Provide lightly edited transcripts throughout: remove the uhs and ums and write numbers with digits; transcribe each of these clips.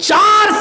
4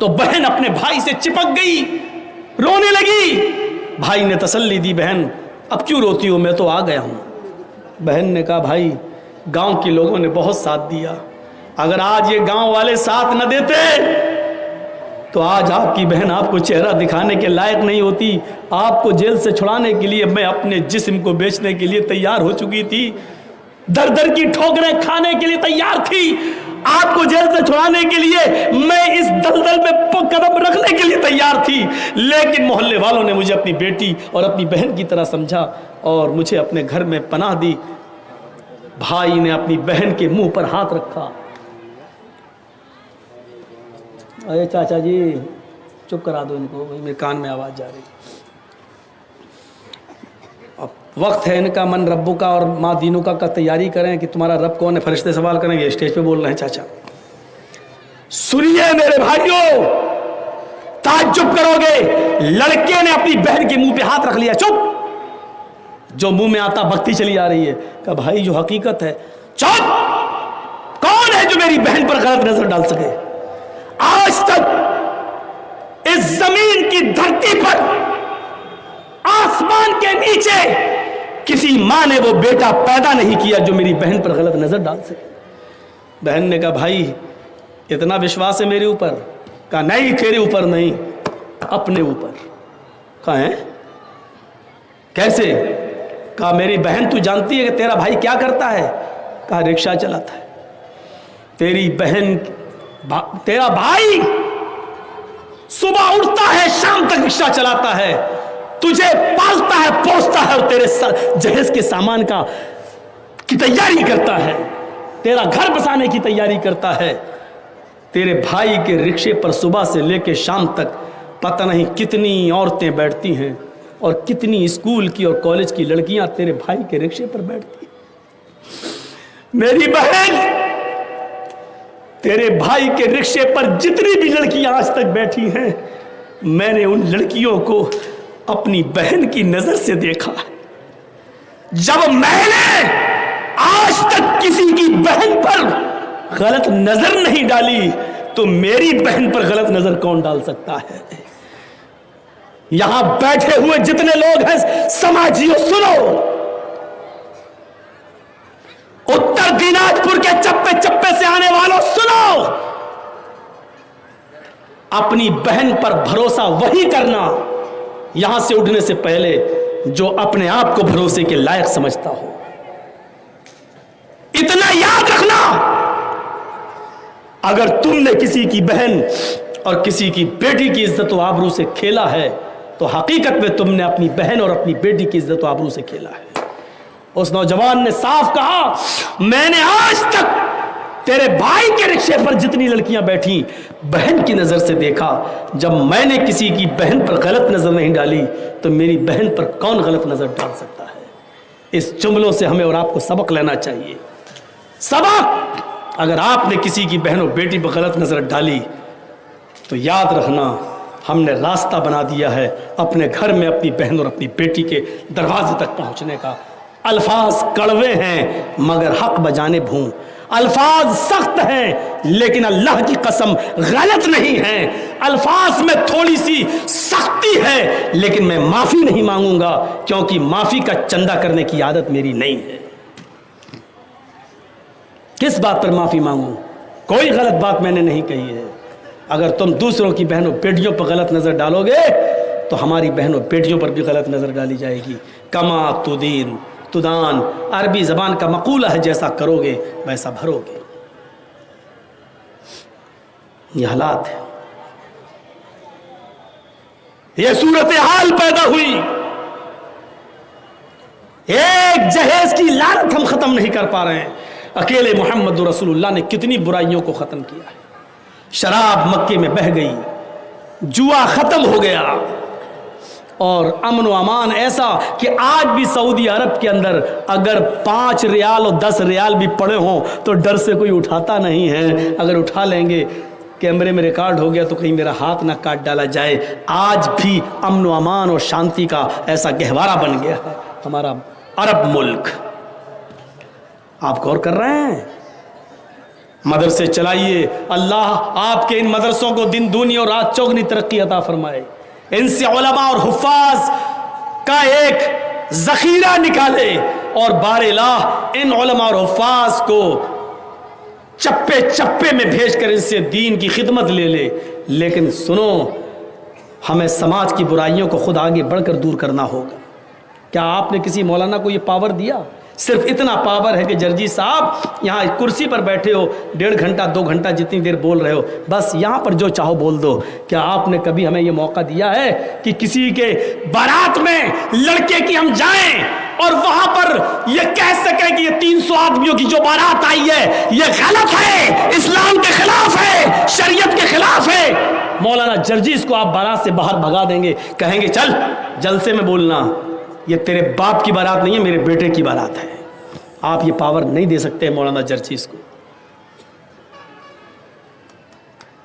تو بہن اپنے بھائی سے چپک گئی, رونے لگی. بھائی نے تسلی دی, بہن اب کیوں روتی ہو, میں تو آ گیا ہوں. بہن نے کہا بھائی گاؤں کے لوگوں نے بہت ساتھ دیا, اگر آج یہ گاؤں والے ساتھ نہ دیتے تو آج آپ کی بہن آپ کو چہرہ دکھانے کے لائق نہیں ہوتی. آپ کو جیل سے چھڑانے کے لیے میں اپنے جسم کو بیچنے کے لیے تیار ہو چکی تھی, در در کی ٹھوکریں کھانے کے لیے تیار تھی. آپ کو جیل سے چھڑانے کے لیے میں اس دلدل میں قدم رکھنے کے لیے تیار تھی, لیکن محلے والوں نے مجھے اپنی بیٹی اور اپنی بہن کی طرح سمجھا اور مجھے اپنے گھر میں پناہ دی. بھائی نے اپنی بہن کے منہ پر ہاتھ رکھا. اے چاچا جی چپ کرا دو ان کو, میرے کان میں آواز جا رہی. اب وقت ہے ان کا من ربو کا اور ماں دینوں کا تیاری کریں کہ تمہارا رب کون ہے. فرشتے سوال کریں گے, اسٹیج پہ بول رہے ہیں چاچا. سنیے میرے بھائیوں, تعجب کرو گے, لڑکے نے اپنی بہن کے منہ پہ ہاتھ رکھ لیا. چپ, جو منہ میں آتا بکتی چلی آ رہی ہے. کہ بھائی جو حقیقت ہے, چپ, کون ہے جو میری بہن پر غلط نظر ڈال سکے؟ آج تک اس زمین کی دھرتی پر آسمان کے نیچے کسی ماں نے وہ بیٹا پیدا نہیں کیا جو میری بہن پر غلط نظر ڈال سکے. بہن نے کہا بھائی اتنا وشواس ہے میرے اوپر؟ کہا نہیں تیرے اوپر نہیں, اپنے اوپر. کہا ہے کیسے؟ کہا میری بہن تو جانتی ہے کہ تیرا بھائی کیا کرتا ہے؟ کہا رکشہ چلاتا ہے. تیری بہن تیرا بھائی صبح اٹھتا ہے شام تک رکشہ چلاتا ہے, تجھے پالتا ہے پوستا ہے اور تیرے جہیز کے سامان کی تیاری کرتا ہے, تیرا گھر بسانے کی تیاری کرتا ہے. تیرے بھائی کے رکشے پر صبح سے لے کے شام تک پتہ نہیں کتنی عورتیں بیٹھتی ہیں اور کتنی اسکول کی اور کالج کی لڑکیاں تیرے بھائی کے رکشے پر بیٹھتی ہیں. میری بہن تیرے بھائی کے رکشے پر جتنی بھی لڑکیاں آج تک بیٹھی ہیں, میں نے ان لڑکیوں کو اپنی بہن کی نظر سے دیکھا. جب میں نے آج تک کسی کی بہن پر غلط نظر نہیں ڈالی تو میری بہن پر غلط نظر کون ڈال سکتا ہے؟ یہاں بیٹھے ہوئے جتنے لوگ ہیں سماجیوں سنو, اتر دیناج پور کے چپے چپے سے آنے والوں سنو, اپنی بہن پر بھروسہ وہی کرنا یہاں سے اٹھنے سے پہلے جو اپنے آپ کو بھروسے کے لائق سمجھتا ہو. اتنا یاد رکھنا, اگر تم نے کسی کی بہن اور کسی کی بیٹی کی عزت و آبرو سے کھیلا ہے تو حقیقت میں تم نے اپنی بہن اور اپنی بیٹی کی عزت و آبرو سے کھیلا ہے. اس نوجوان نے صاف کہا, میں نے آج تک تیرے بھائی کے رکشے پر جتنی لڑکیاں بیٹھی بہن کی نظر سے دیکھا. جب میں نے کسی کی بہن پر غلط نظر نہیں ڈالی تو میری بہن پر کون غلط نظر ڈال سکتا ہے؟ اس جملوں سے ہمیں اور آپ کو سبق لینا چاہیے. سبق, اگر آپ نے کسی کی بہن اور بیٹی پر غلط نظر ڈالی تو یاد رکھنا ہم نے راستہ بنا دیا ہے اپنے گھر میں اپنی بہن اور اپنی بیٹی کے دروازے تک پہنچنے کا. الفاظ کڑوے ہیں مگر حق بجانے بھون, الفاظ سخت ہیں لیکن اللہ کی قسم غلط نہیں ہیں. الفاظ میں تھوڑی سی سختی ہے لیکن میں معافی نہیں مانگوں گا کیونکہ معافی کا چندہ کرنے کی عادت میری نہیں ہے. کس بات پر معافی مانگوں؟ کوئی غلط بات میں نے نہیں کہی ہے. اگر تم دوسروں کی بہنوں بیٹیوں پر غلط نظر ڈالو گے تو ہماری بہنوں بیٹیوں پر بھی غلط نظر ڈالی جائے گی. کما تدین تدان, عربی زبان کا مقولہ ہے, جیسا کرو گے ویسا بھرو گے. یہ حالات ہے, یہ صورتحال پیدا ہوئی. ایک جہیز کی لعنت ہم ختم نہیں کر پا رہے ہیں. اکیلے محمد رسول اللہ نے کتنی برائیوں کو ختم کیا ہے. شراب مکے میں بہہ گئی, جوا ختم ہو گیا, اور امن و امان ایسا کہ آج بھی سعودی عرب کے اندر اگر 5 ریال اور 10 ریال بھی پڑے ہوں تو ڈر سے کوئی اٹھاتا نہیں ہے. اگر اٹھا لیں گے کیمرے میں ریکارڈ ہو گیا تو کہیں میرا ہاتھ نہ کاٹ ڈالا جائے. آج بھی امن و امان اور شانتی کا ایسا گہوارہ بن گیا ہے ہمارا عرب ملک. آپ غور کر رہے ہیں؟ مدرسے چلائیے، اللہ آپ کے ان مدرسوں کو دن دونی اور رات چوگنی ترقی عطا فرمائے، ان سے علماء اور حفاظ کا ایک ذخیرہ نکالے، اور بار الہ ان علماء اور حفاظ کو چپے چپے میں بھیج کر ان سے دین کی خدمت لے لے۔ لیکن سنو، ہمیں سماج کی برائیوں کو خود آگے بڑھ کر دور کرنا ہوگا۔ کیا آپ نے کسی مولانا کو یہ پاور دیا؟ صرف اتنا پاور ہے کہ جرجی صاحب یہاں کرسی پر بیٹھے ہو، 1.5 گھنٹہ 2 گھنٹہ جتنی دیر بول رہے ہو، بس یہاں پر جو چاہو بول دو۔ کیا آپ نے کبھی ہمیں یہ موقع دیا ہے کہ کسی کے بارات میں لڑکے کی ہم جائیں اور وہاں پر یہ کہہ سکیں کہ یہ 300 آدمیوں کی جو بارات آئی ہے یہ غلط ہے، اسلام کے خلاف ہے، شریعت کے خلاف ہے؟ مولانا جرجیز کو آپ بارات سے باہر بھگا دیں گے، کہیں گے چل جلسے میں بولنا، یہ تیرے باپ کی بارات نہیں ہے، میرے بیٹے کی بارات ہے۔ آپ یہ پاور نہیں دے سکتے مولانا جرجیز کو۔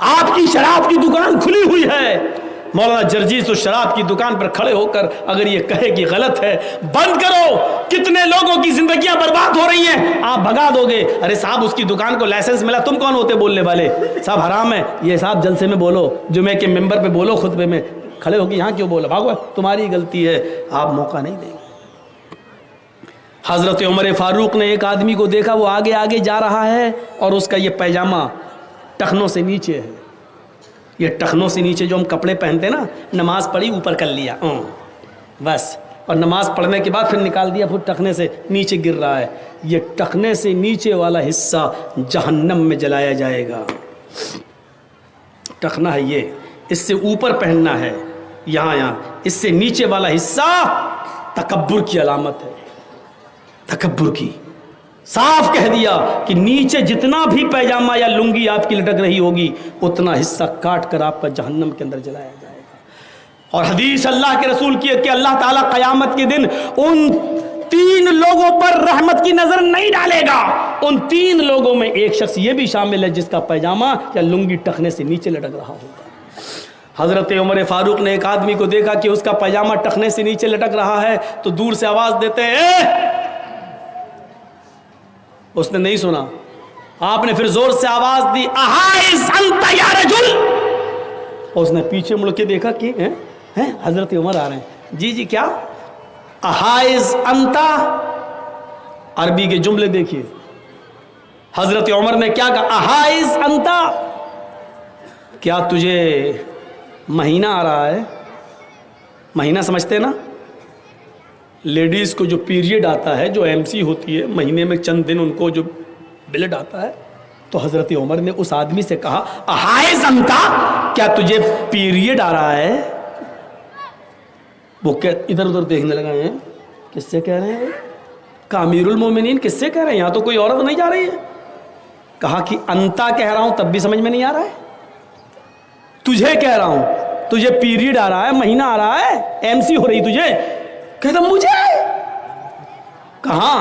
آپ کی شراب کی دکان کھلی ہوئی ہے، مولانا جرجیز تو شراب کی دکان پر کھڑے ہو کر اگر یہ کہے کہ غلط ہے، بند کرو، کتنے لوگوں کی زندگیاں برباد ہو رہی ہیں، آپ بھگا دو گے۔ ارے صاحب اس کی دکان کو لائسنس ملا، تم کون ہوتے بولنے والے؟ صاحب حرام ہے یہ، صاحب جلسے میں بولو، جمعے کے ممبر پہ بولو، خطبے میں کھڑے ہو کے یہاں کیوں بولو؟ بھاگو، تمہاری غلطی ہے، آپ موقع نہیں دیں گے۔ حضرت عمر فاروق نے ایک آدمی کو دیکھا، وہ آگے آگے جا رہا ہے اور اس کا یہ پیجامہ ٹخنوں سے نیچے ہے، یہ ٹخنوں سے نیچے جو ہم کپڑے پہنتے ہیں نا، نماز پڑھی اوپر کر لیا بس، اور نماز پڑھنے کے بعد پھر نکال دیا، پھر ٹخنے سے نیچے گر رہا ہے۔ یہ ٹخنے سے نیچے والا حصہ جہنم میں جلایا جائے گا۔ ٹخنا ہے یہ، اس سے اوپر پہننا ہے یہاں، اس سے نیچے والا حصہ تکبر کی علامت ہے، تکبر کی۔ صاف کہہ دیا کہ نیچے جتنا بھی پیجامہ یا لنگی آپ کی لٹک رہی ہوگی اتنا حصہ کاٹ کر آپ کا جہنم کے اندر جلایا جائے گا۔ اور حدیث اللہ کے رسول کی ہے کہ اللہ تعالیٰ قیامت کے دن ان 3 لوگوں پر رحمت کی نظر نہیں ڈالے گا۔ ان 3 لوگوں میں ایک شخص یہ بھی شامل ہے جس کا پیجامہ یا لنگی ٹخنے سے نیچے لٹک رہا ہوگا۔ حضرت عمر فاروق نے ایک آدمی کو دیکھا کہ اس کا پیجامہ ٹخنے سے نیچے لٹک رہا ہے، تو دور سے آواز دیتے ہیں، اس نے نہیں سنا، آپ نے پھر زور سے آواز دی، احائز انت یا رجل۔ اس نے پیچھے مڑ کے دیکھا کہ حضرت عمر آ رہے ہیں۔ جی جی کیا؟ احائز انت، عربی کے جملے دیکھیے، حضرت عمر نے کیا کہا؟ احائز انت، کیا تجھے مہینہ آ رہا ہے؟ مہینہ سمجھتے نا، لیڈیز کو جو پیریڈ آتا ہے، جو MC ہوتی ہے، مہینے میں چند دن ان کو جو بلڈ آتا ہے، تو حضرت عمر نے اس آدمی سے کہا احائز انت، کیا تجھے پیریڈ آ رہا ہے؟ وہ ادھر ادھر دیکھنے لگا ہے، کس سے کہہ رہے ہیں؟ کہا امیر المومنین کس سے کہہ رہے ہیں؟ یہاں تو کوئی عورت نہیں جا رہی ہے۔ کہا کہ انتا کہہ رہا ہوں تب بھی سمجھ میں نہیں آ رہا ہے، تجھے کہہ رہا ہوں، تجھے پیریڈ آ رہا ہے، مہینہ آ رہا ہے، MC ہو رہی تجھے؟ کہتا مجھے؟ کہاں؟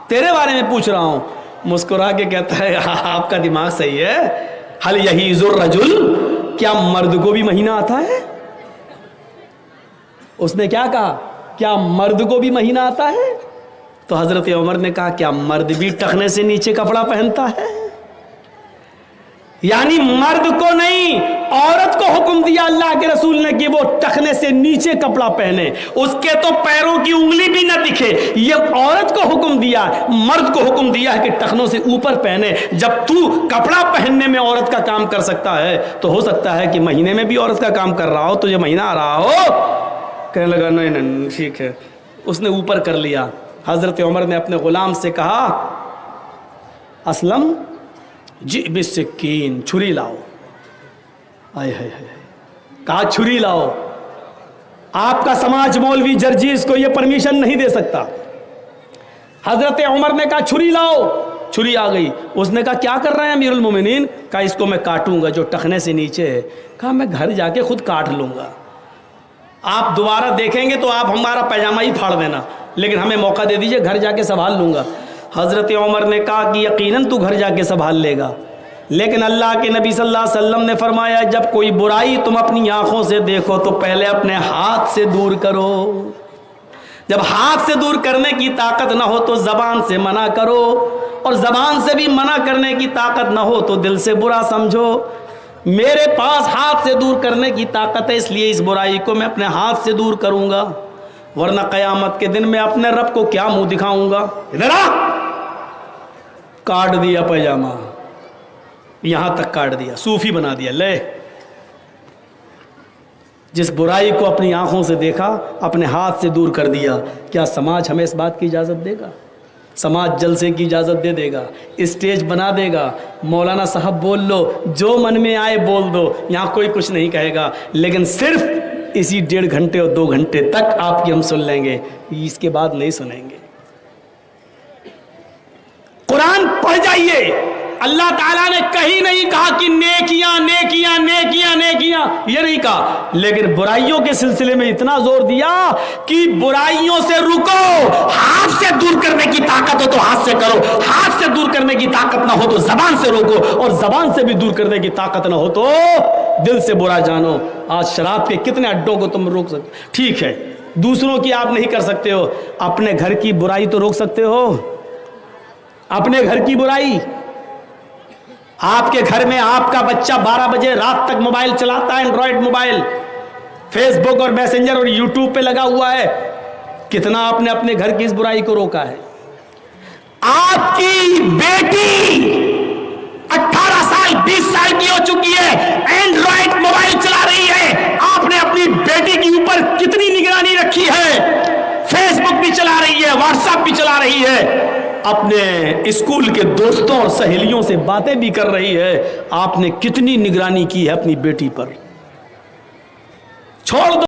تیرے بارے میں پوچھ رہا ہوں۔ مسکرا کے کہتا ہے آپ کا دماغ صحیح ہے، حل یحیض الرجل، کیا مرد کو بھی مہینہ آتا ہے؟ اس نے کیا کہا؟ کیا مرد کو بھی مہینہ آتا ہے؟ تو حضرت عمر نے کہا کیا مرد بھی ٹخنے سے نیچے کپڑا پہنتا ہے؟ یعنی مرد کو نہیں، عورت کو حکم دیا اللہ کے رسول نے کہ وہ ٹخنے سے نیچے کپڑا پہنے، اس کے تو پیروں کی انگلی بھی نہ دکھے۔ یہ عورت کو حکم دیا، مرد کو حکم دیا ہے کہ ٹخنوں سے اوپر پہنے۔ جب تو کپڑا پہننے میں عورت کا کام کر سکتا ہے تو ہو سکتا ہے کہ مہینے میں بھی عورت کا کام کر رہا ہو، تجھے مہینہ آ رہا ہو۔ کہنے لگا نہیں نہیں ٹھیک ہے، اس نے اوپر کر لیا۔ حضرت عمر نے اپنے غلام سے کہا اسلم جی بالسکین، چھری لاؤ۔ آئے ہائے ہائے، کہا چھری لاؤ۔ آپ کا سماج مولوی جرجیز کو یہ پرمیشن نہیں دے سکتا۔ حضرت عمر نے کہا چھری لاؤ، چھری آ گئی۔ اس نے کہا کیا کر رہے ہیں امیر المومنین؟ کہا اس کو میں کاٹوں گا جو ٹخنے سے نیچے ہے۔ کہا میں گھر جا کے خود کاٹ لوں گا، آپ دوبارہ دیکھیں گے تو آپ ہمارا پیجامہ ہی پھاڑ دینا، لیکن ہمیں موقع دے دیجئے، گھر جا کے سنبھال لوں گا۔ حضرت عمر نے کہا کہ یقیناً تو گھر جا کے سنبھال لے گا، لیکن اللہ کے نبی صلی اللہ علیہ وسلم نے فرمایا جب کوئی برائی تم اپنی آنکھوں سے دیکھو تو پہلے اپنے ہاتھ سے دور کرو، جب ہاتھ سے دور کرنے کی طاقت نہ ہو تو زبان سے منع کرو، اور زبان سے بھی منع کرنے کی طاقت نہ ہو تو دل سے برا سمجھو. میرے پاس ہاتھ سے دور کرنے کی طاقت ہے، اس لیے اس برائی کو میں اپنے ہاتھ سے دور کروں گا، ورنہ قیامت کے دن میں اپنے رب کو کیا منہ دکھاؤں گا. ادھر آ. کاٹ دیا پیجامہ، یہاں تک کاٹ دیا، صوفی بنا دیا. لے، جس برائی کو اپنی آنکھوں سے دیکھا اپنے ہاتھ سے دور کر دیا. کیا سماج ہمیں اس بات کی اجازت دے گا؟ سماج جلسے کی اجازت دے گا، اسٹیج بنا دے گا، مولانا صاحب بول لو، جو من میں آئے بول دو، یہاں کوئی کچھ نہیں کہے گا. لیکن صرف اسی 1.5 گھنٹے اور 2 گھنٹے تک آپ کی ہم سن لیں گے، اس کے بعد نہیں سنیں گے. قرآن پڑھ جائیے. اللہ تعالیٰ نے کہیں نہیں کہا کہ نیکیاں نیکیاں نیکیاں نیکیاں، یہ نہیں کہا، لیکن برائیوں کے سلسلے میں اتنا زور دیا کہ برائیوں سے رکو. ہاتھ سے دور کرنے کی طاقت ہو تو ہاتھ سے کرو، ہاتھ سے دور کرنے کی طاقت نہ ہو تو زبان سے روکو، اور زبان سے بھی دور کرنے کی طاقت نہ ہو تو دل سے برا جانو. آج شراب کے کتنے اڈوں کو تم روک سکتے؟ ٹھیک ہے، دوسروں کی آپ نہیں کر سکتے ہو، اپنے گھر کی برائی تو روک سکتے ہو. اپنے گھر کی برائی، آپ کے گھر میں آپ کا بچہ 12 بجے رات تک موبائل چلاتا ہے، اینڈرائڈ موبائل، فیس بک اور میسنجر اور یوٹیوب پہ لگا ہوا ہے، کتنا آپ نے اپنے گھر کی اس برائی کو روکا ہے؟ آپ کی بیٹی 18 سال 20 سال کی ہو چکی ہے، اینڈرائڈ موبائل چلا رہی ہے، آپ نے اپنی بیٹی کے اوپر کتنی نگرانی رکھی ہے؟ فیس بک بھی چلا رہی ہے، واٹس ایپ بھی چلا رہی ہے، اپنے اسکول کے دوستوں اور سہیلیوں سے باتیں بھی کر رہی ہے. آپ نے کتنی نگرانی کی ہے اپنی بیٹی پر؟ چھوڑ دو.